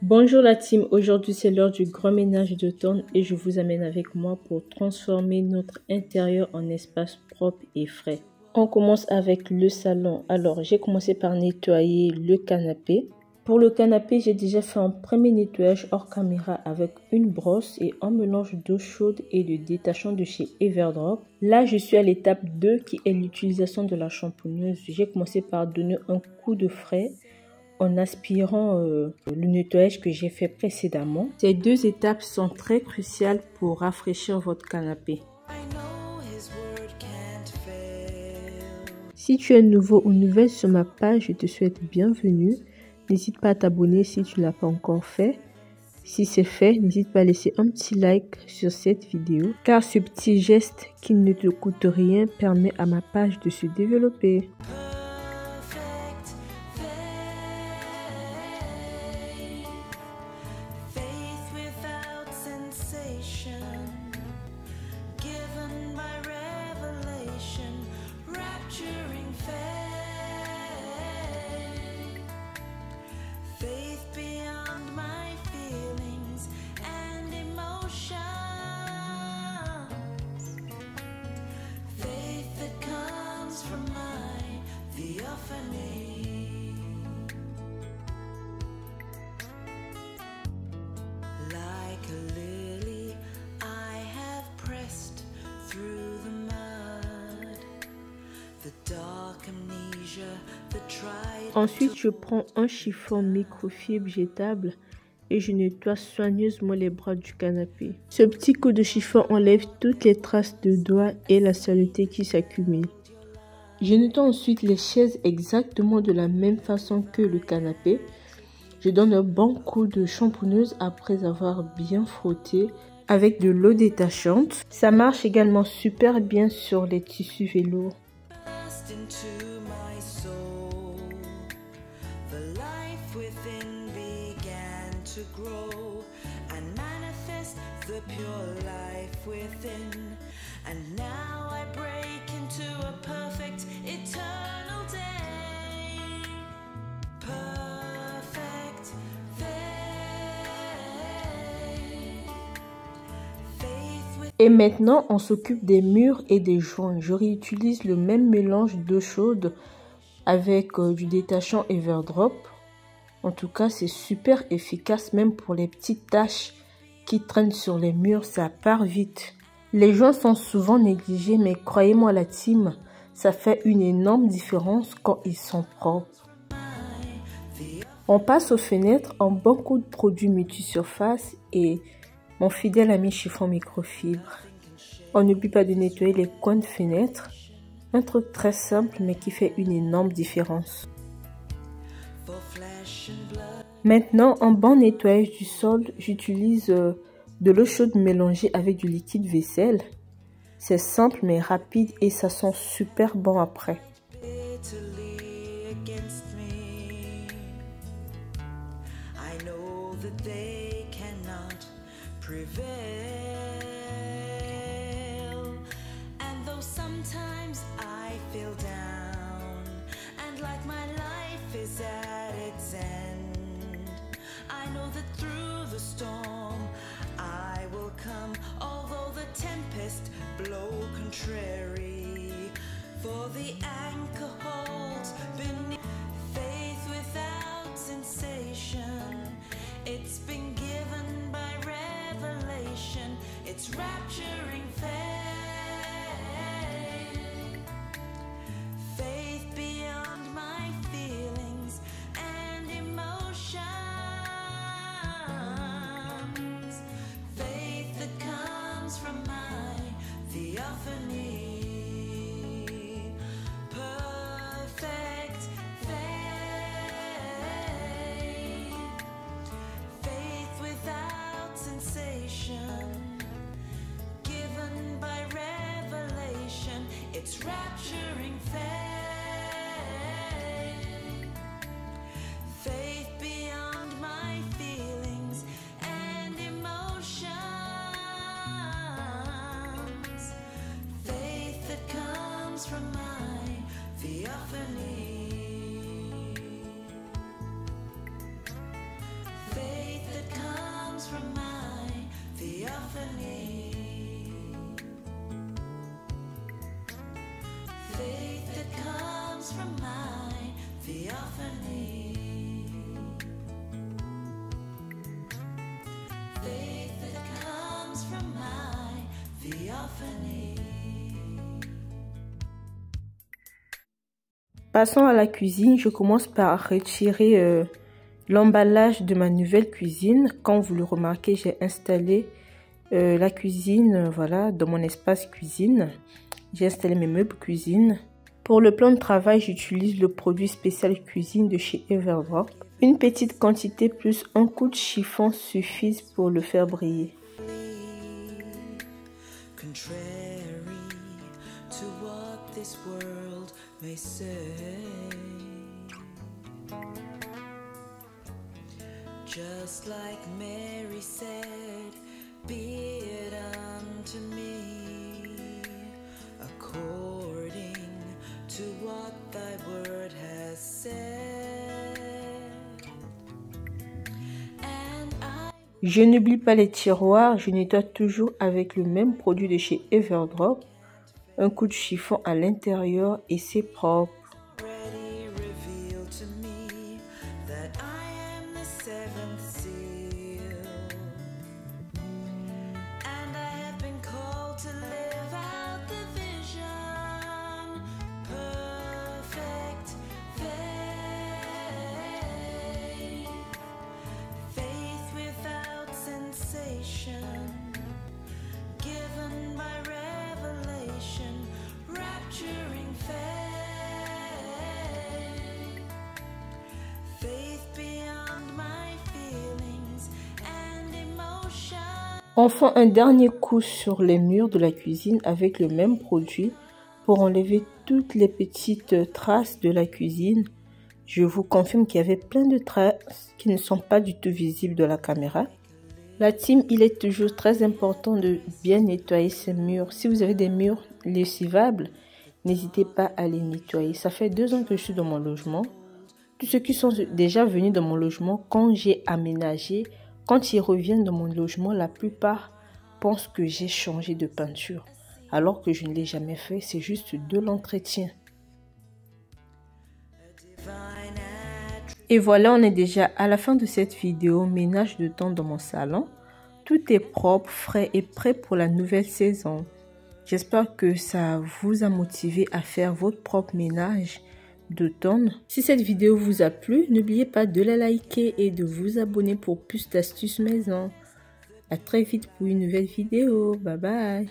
Bonjour la team, aujourd'hui c'est l'heure du grand ménage d'automne et je vous amène avec moi pour transformer notre intérieur en espace propre et frais. On commence avec le salon. Alors j'ai commencé par nettoyer le canapé. Pour le canapé, j'ai déjà fait un premier nettoyage hors caméra avec une brosse et un mélange d'eau chaude et de détachant de chez Everdrop. Là, je suis à l'étape 2 qui est l'utilisation de la shampooneuse. J'ai commencé par donner un coup de frais en aspirant le nettoyage que j'ai fait précédemment. Ces deux étapes sont très cruciales pour rafraîchir votre canapé. Si tu es nouveau ou nouvelle sur ma page, je te souhaite bienvenue. N'hésite pas à t'abonner si tu ne l'as pas encore fait. Si c'est fait, n'hésite pas à laisser un petit like sur cette vidéo, car ce petit geste qui ne te coûte rien permet à ma page de se développer. Ensuite, je prends un chiffon microfibre jetable et je nettoie soigneusement les bras du canapé. Ce petit coup de chiffon enlève toutes les traces de doigts et la saleté qui s'accumule. Je nettoie ensuite les chaises exactement de la même façon que le canapé. Je donne un bon coup de shampooneuse après avoir bien frotté avec de l'eau détachante. Ça marche également super bien sur les tissus velours. Et maintenant, on s'occupe des murs et des joints. Je réutilise le même mélange d'eau chaude avec du détachant Everdrop. En tout cas, c'est super efficace même pour les petites taches qui traînent sur les murs, ça part vite. Les joints sont souvent négligés, mais croyez-moi la team, ça fait une énorme différence quand ils sont propres. On passe aux fenêtres, un bon coup de produit multisurface et mon fidèle ami chiffon microfibre. On n'oublie pas de nettoyer les coins de fenêtre. Un truc très simple mais qui fait une énorme différence. Maintenant, en bon nettoyage du sol, j'utilise de l'eau chaude mélangée avec du liquide vaisselle. C'est simple mais rapide et ça sent super bon après. For the anchor holds beneath faith without sensation. It's been given by revelation. It's rapturing faith. Faith beyond my feelings and emotions. Faith that comes from my theophany. Given by revelation, it's rapturing faith. Faith beyond my feelings and emotions. Faith that comes from my theophany. Passons à la cuisine, je commence par retirer l'emballage de ma nouvelle cuisine. Comme vous le remarquez, j'ai installé la cuisine, voilà, dans mon espace cuisine. J'ai installé mes meubles cuisine. Pour le plan de travail, j'utilise le produit spécial cuisine de chez Everdrop. Une petite quantité plus un coup de chiffon suffisent pour le faire briller. Just like Mary said, be it unto me, according to what thy word has said. And Je n'oublie pas les tiroirs, je nettoie toujours avec le même produit de chez Everdrop. Un coup de chiffon à l'intérieur et c'est propre. given by revelation, rapturing faith beyond my feelings and emotion. Enfin, un dernier coup sur les murs de la cuisine avec le même produit pour enlever toutes les petites traces de la cuisine. Je vous confirme qu'il y avait plein de traces qui ne sont pas du tout visibles de la caméra. La team, il est toujours très important de bien nettoyer ces murs. Si vous avez des murs lessivables, n'hésitez pas à les nettoyer. Ça fait 2 ans que je suis dans mon logement. Tous ceux qui sont déjà venus dans mon logement, quand j'ai aménagé, quand ils reviennent dans mon logement, la plupart pensent que j'ai changé de peinture. Alors que je ne l'ai jamais fait, c'est juste de l'entretien. Et voilà, on est déjà à la fin de cette vidéo ménage de temps dans mon salon. Tout est propre, frais et prêt pour la nouvelle saison. J'espère que ça vous a motivé à faire votre propre ménage d'automne. Si cette vidéo vous a plu, n'oubliez pas de la liker et de vous abonner pour plus d'astuces maison. À très vite pour une nouvelle vidéo. Bye bye.